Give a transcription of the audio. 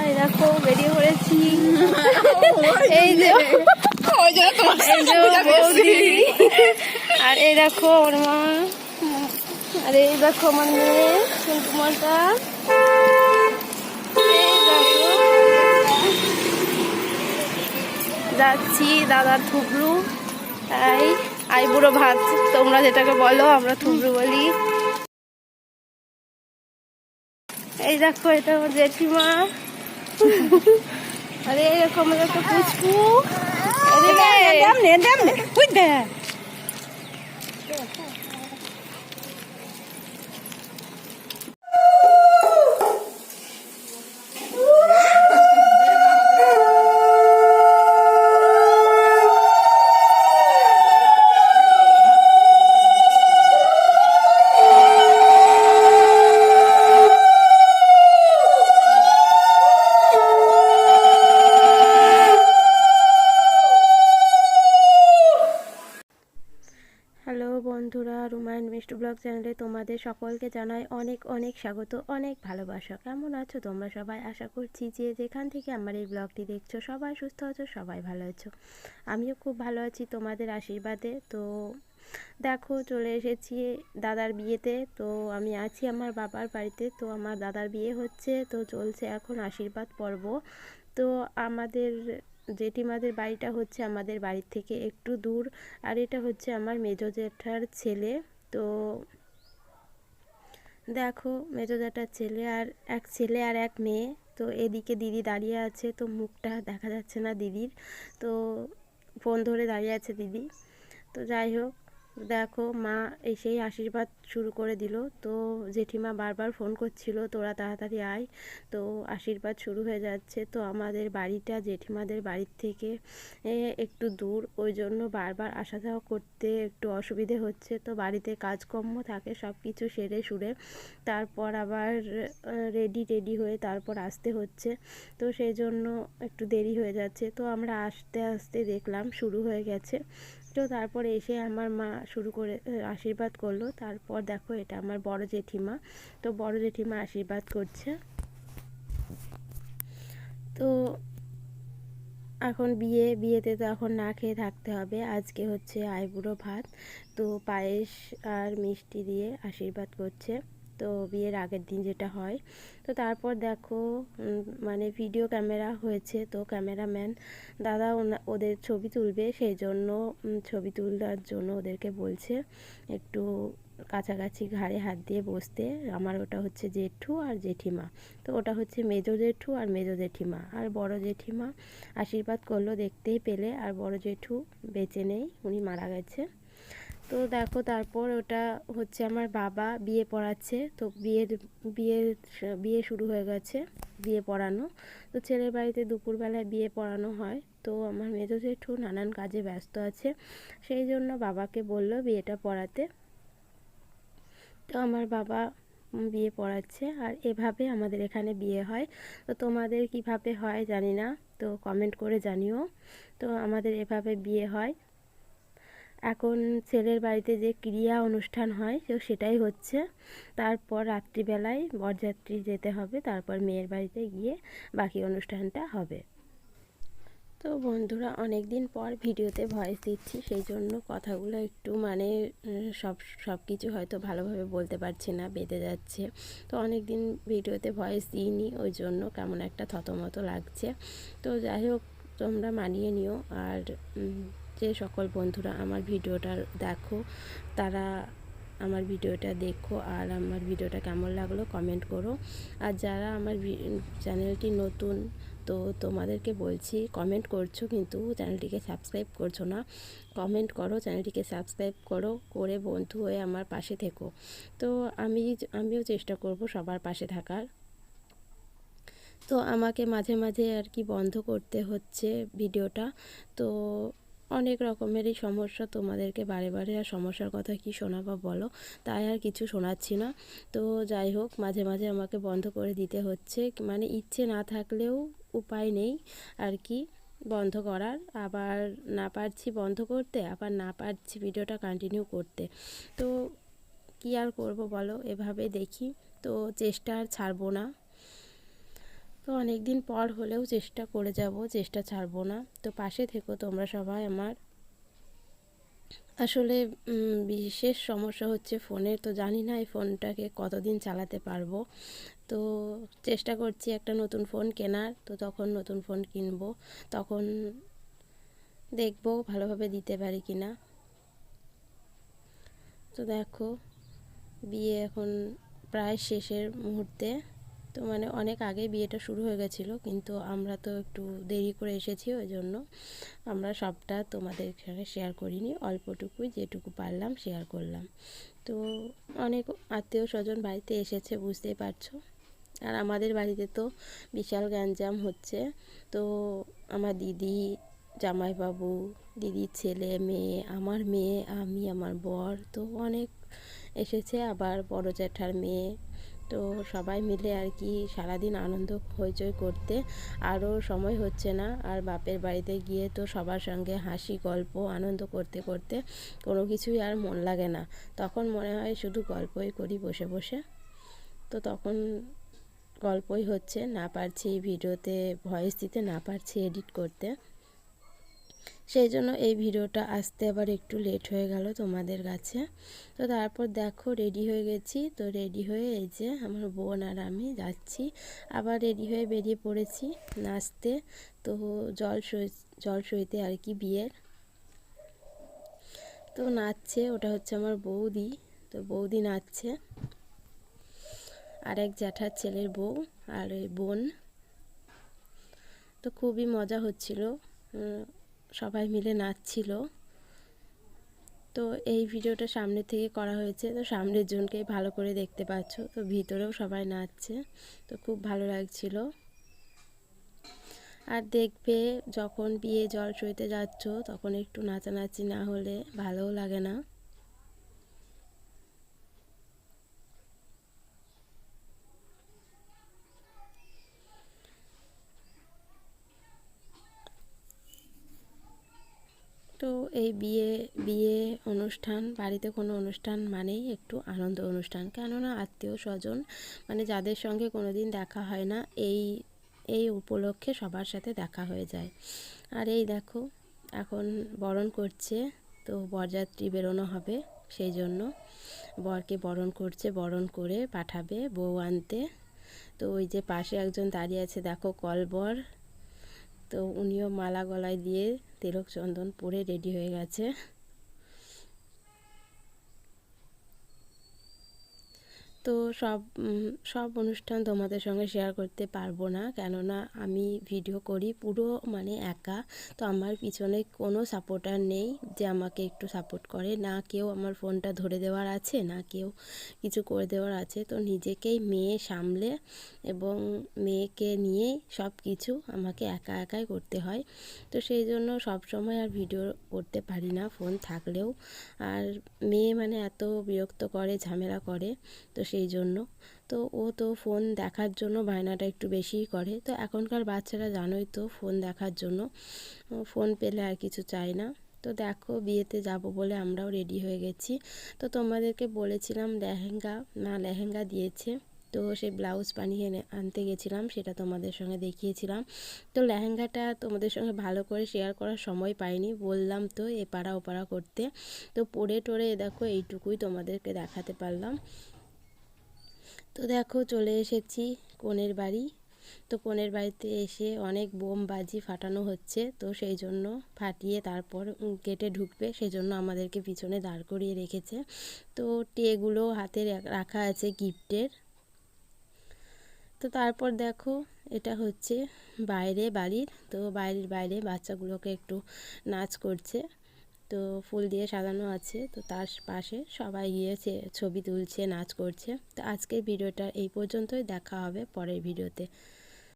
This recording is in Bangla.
এই দেখো বেরিয়ে পড়েছি। এই যে বৌদি, আর এই দেখো ওর মা, আর এই দেখো আমার মেয়ে কুমারটা। যাচ্ছি দাদার থুবড়ু, তাই আইবুড়ো ভাত তোমরা যেটাকে বলো, আমরা থুবড়ু বলি। এই দেখো এটা আমার জেঠিমা, আরে এরকম একটা পুচকু। হ্যালো বন্ধুরা, রুমা এন্ড মিষ্টু ব্লগ চ্যানেলে তোমাদের সকলকে জানাই অনেক অনেক স্বাগত, অনেক ভালোবাসা। কেমন আছো তোমরা সবাই? আশা করছি যে যেখান থেকে আমার এই ব্লগটি দেখছো সবাই সুস্থ আছো, সবাই ভালো আছো। আমিও খুব ভালো আছি তোমাদের আশীর্বাদে। তো দেখো চলে এসেছি দাদার বিয়েতে। তো আমি আছি আমার বাবার বাড়িতে। তো আমার দাদার বিয়ে হচ্ছে, তো চলছে এখন আশীর্বাদ পর্ব। তো আমাদের জেঠিমাদের বাড়িটা হচ্ছে আমাদের বাড়ির থেকে একটু দূর, আর এটা হচ্ছে আমার মেজো জেঠার ছেলে। তো দেখো মেজো জেঠার ছেলে আর এক মেয়ে। তো এদিকে দিদি দাঁড়িয়ে আছে, তো মুখটা দেখা যাচ্ছে না দিদির, তো ফোন ধরে দাঁড়িয়ে আছে দিদি। তো যাই হোক, দেখো মা এসেই আশীর্বাদ শুরু করে দিল। তো জেঠিমা বারবার ফোন করছিল তোরা তাড়াতাড়ি আয়। তো আশীর্বাদ শুরু হয়ে যাচ্ছে। তো আমাদের বাড়িটা জেঠিমাদের বাড়ির থেকে একটু দূর, ওই জন্য বারবার আসা যাওয়া করতে একটু অসুবিধে হচ্ছে। তো বাড়িতে কাজকর্ম থাকে, সব কিছু সেরে সুরে তারপর আবার রেডি হয়ে তারপর আসতে হচ্ছে। তো সেই জন্য একটু দেরি হয়ে যাচ্ছে। তো আমরা আস্তে আস্তে দেখলাম শুরু হয়ে গেছে। তো তারপরে এসে আমার মা শুরু করে আশীর্বাদ করলো। তারপর দেখো এটা আমার বড় জেঠিমা। তো বড় জেঠিমা আশীর্বাদ করছে। তো এখন বিয়েতে তো এখন না খেয়ে থাকতে হবে। আজকে হচ্ছে আইবুড়ো ভাত, তো পায়েস আর মিষ্টি দিয়ে আশীর্বাদ করছে। তো বিয়ের আগের দিন যেটা হয়। তো তারপর দেখো মানে ভিডিও ক্যামেরা হয়েছে। তো ক্যামেরাম্যান দাদা ওদের ছবি তুলবে, সেই জন্য ছবি তোলার জন্য ওদেরকে বলছে একটু কাছাকাছি ঘাড়ে হাত দিয়ে বসতে। আমার ওটা হচ্ছে জেঠু আর জেঠিমা। তো ওটা হচ্ছে মেজো জেঠু আর মেজো জেঠিমা। আর বড় জেঠিমা আশীর্বাদ করলো দেখতেই পেলে। আর বড় জেঠু বেঁচে নেই, উনি মারা গেছে। তো দেখো তারপর ওটা হচ্ছে আমার বাবা বিয়ে পড়াচ্ছে। তো বিয়ে শুরু হয়ে গেছে, বিয়ে পড়ানো। তো ছেলের বাড়িতে দুপুরবেলায় বিয়ে পড়ানো হয়। তো আমার মেজো জেঠু নানান কাজে ব্যস্ত আছে, সেই জন্য বাবাকে বললো বিয়েটা পড়াতে। তো আমার বাবা বিয়ে পড়াচ্ছে। আর এভাবে আমাদের এখানে বিয়ে হয়। তো তোমাদের কিভাবে হয় জানি না, তো কমেন্ট করে জানিও। তো আমাদের এভাবে বিয়ে হয়। এখন ছেলের বাড়িতে যে ক্রিয়া অনুষ্ঠান হয় তো সেটাই হচ্ছে। তারপর রাত্রিবেলায় বরযাত্রী যেতে হবে, তারপর মেয়ের বাড়িতে গিয়ে বাকি অনুষ্ঠানটা হবে। তো বন্ধুরা, অনেক দিন পর ভিডিওতে ভয়েস দিচ্ছি, সেই জন্য কথাগুলো একটু মানে সব কিছু হয়তো ভালোভাবে বলতে পারছি না, বেঁধে যাচ্ছে। তো অনেক দিন ভিডিওতে ভয়েস দিইনি, ওই জন্য কেমন একটা থতমতো লাগছে। তো যাই হোক, তোমরা মানিয়ে নিও। আর যে সকল বন্ধুরা আমার ভিডিওটা দেখো, তারা আমার ভিডিওটা দেখো, আর আমার ভিডিওটা কেমন লাগলো কমেন্ট করো। আর যারা আমার চ্যানেলটি নতুন, তো তোমাদেরকে বলছি, কমেন্ট করছো কিন্তু চ্যানেলটিকে সাবস্ক্রাইব করছো না। কমেন্ট করো, চ্যানেলটিকে সাবস্ক্রাইব করো, করে বন্ধু হয়ে আমার পাশে থেকো। তো আমিও চেষ্টা করব সবার পাশে থাকার। তো আমাকে মাঝে মাঝে আর কি বন্ধ করতে হচ্ছে ভিডিওটা। তো অনেক রকমেরই সমস্যা, তোমাদেরকে বারে বারে আর সমস্যার কথা কি শোনাবো বলো, তাই আর কিছু শোনাচ্ছি না। তো যাই হোক, মাঝে মাঝে আমাকে বন্ধ করে দিতে হচ্ছে, মানে ইচ্ছে না থাকলেও উপায় নেই আর কি বন্ধ করার। আবার না পারছি বন্ধ করতে, আবার না পারছি ভিডিওটা কন্টিনিউ করতে। তো কি আর করব বলো, এভাবে দেখি। তো চেষ্টা আর ছাড়বো না। তো অনেক দিন পর হলেও চেষ্টা করে যাব, চেষ্টা ছাড়বো না। তো পাশে থেকো তোমরা সবাই আমার। আসলে বিশেষ সমস্যা হচ্ছে ফোনের, তো জানি না এই ফোনটাকে কতদিন চালাতে পারবো। তো চেষ্টা করছি একটা নতুন ফোন কেনার, তো তখন নতুন ফোন কিনবো, তখন দেখবো ভালোভাবে দিতে পারি কি না। তো দেখো বিয়ে এখন প্রায় শেষের মুহূর্তে। তো মানে অনেক আগে বিয়েটা শুরু হয়ে গেছিলো, কিন্তু আমরা তো একটু দেরি করে এসেছি, ওই জন্য আমরা সবটা তোমাদের সঙ্গে শেয়ার করিনি, অল্পটুকুই যেটুকু পারলাম শেয়ার করলাম। তো অনেক আত্মীয় স্বজন বাড়িতে এসেছে, বুঝতেই পারছো। আর আমাদের বাড়িতে তো বিশাল গ্যাঞ্জাম হচ্ছে। তো আমার দিদি, জামাইবাবু, দিদির ছেলে মেয়ে, আমার মেয়ে, আমি, আমার বর, তো অনেক এসেছে। আবার বড় জ্যাঠার মেয়ে, তো সবাই মিলে আর কি সারাদিন আনন্দ হইচই করতে আরও সময় হচ্ছে না। আর বাপের বাড়িতে গিয়ে তো সবার সঙ্গে হাসি গল্প আনন্দ করতে করতে কোনো কিছুই আর মন লাগে না। তখন মনে হয় শুধু গল্পই করি বসে বসে। তো তখন গল্পই হচ্ছে, না পারছি ভিডিওতে ভয়েস দিতে, না পারছি এডিট করতে। সেই জন্য এই ভিডিওটা আসতে আবার একটু লেট হয়ে গেল তোমাদের কাছে। তো তারপর দেখো রেডি হয়ে গেছি। তো রেডি হয়ে এই যে আমার বোন আর আমি যাচ্ছি, আবার রেডি হয়ে বেরিয়ে পড়েছি নাচতে। তো জল সইতে আর কি বিয়ের। তো নাচছে, ওটা হচ্ছে আমার বৌদি। তো বৌদি নাচছে, আর এক জ্যাঠার ছেলের বউ আর ওই বোন। তো খুবই মজা হচ্ছিল, সবাই মিলে নাচছিল। তো এই ভিডিওটা সামনে থেকে করা হয়েছে, তো সামনের জনকেই ভালো করে দেখতে পাচ্ছ। তো ভিতরেও সবাই নাচছে, তো খুব ভালো লাগছিল। আর দেখবে যখন বিয়ে জল সইতে যাচ্ছ, তখন একটু নাচানাচি না হলে ভালোও লাগে না। তো এই বিয়ে বিয়ে অনুষ্ঠান, বাড়িতে কোনো অনুষ্ঠান মানেই একটু আনন্দ অনুষ্ঠান, কেননা আত্মীয় স্বজন মানে যাদের সঙ্গে কোনো দিন দেখা হয় না, এই এই উপলক্ষে সবার সাথে দেখা হয়ে যায়। আর এই দেখো এখন বরণ করছে, তো বরযাত্রী বেরোনো হবে, সেই জন্য বরকে বরণ করছে, বরণ করে পাঠাবে বউ আনতে। তো ওই যে পাশে একজন দাঁড়িয়ে আছে দেখো, কলবর। তো উনিও মালা গলায় দিয়ে তিলক চন্দন পরে রেডি হয়ে গেছে। তো সব অনুষ্ঠান তোমাদের সঙ্গে শেয়ার করতে পারবো না, কেননা আমি ভিডিও করি পুরো মানে একা। তো আমার পিছনে কোনো সাপোর্টার নেই যে আমাকে একটু সাপোর্ট করে, না কেউ আমার ফোনটা ধরে দেওয়ার আছে, না কেউ কিছু করে দেওয়ার আছে। তো নিজেকেই মেয়ে সামলে এবং মেয়েকে নিয়েই সব কিছু আমাকে একা একাই করতে হয়। তো সেই জন্য সব সময় আর ভিডিও করতে পারি না ফোন থাকলেও। আর মেয়ে মানে এত বিরক্ত করে, ঝামেলা করে, তো সেই জন্য তো ও তো ফোন দেখার জন্য বায়নাটা একটু বেশিই করে। তো এখনকার বাচ্চারা জানোই তো, ফোন দেখার জন্য ফোন পেলে আর কিছু চায় না। তো দেখো বিয়েতে যাব বলে আমরাও রেডি হয়ে গেছি। তো তোমাদেরকে বলেছিলাম লেহেঙ্গা দিয়েছে। তো সেই ব্লাউজ বানিয়ে আনতে গেছিলাম, সেটা তোমাদের সঙ্গে দেখিয়েছিলাম। তো লেহেঙ্গাটা তোমাদের সঙ্গে ভালো করে শেয়ার করার সময় পাইনি, বললাম তো এপাড়া ওপাড়া করতে। তো পরে টরে দেখো এইটুকুই তোমাদেরকে দেখাতে পারলাম। তো দেখো চলে এসেছি কনের বাড়ি। তো কনের বাড়িতে এসে অনেক বোম বাজি ফাটানো হচ্ছে, তো সেই জন্য ফাটিয়ে তারপর গেটে ঢুকবে, সেই জন্য আমাদেরকে পিছনে দাঁড় করিয়ে রেখেছে। তো ট্রেগুলো হাতে রাখা আছে গিফটের। তো তারপর দেখো এটা হচ্ছে বাইরে বাড়ির, তো বাইরে বাচ্চাগুলোকে একটু নাচ করছে। তো ফুল দিয়ে সাজানো আছে, তো তার পাশে সবাই গিয়েছে ছবি তুলছে, নাচ করছে। তো আজকের ভিডিওটা এই পর্যন্তই, দেখা হবে পরের ভিডিওতে।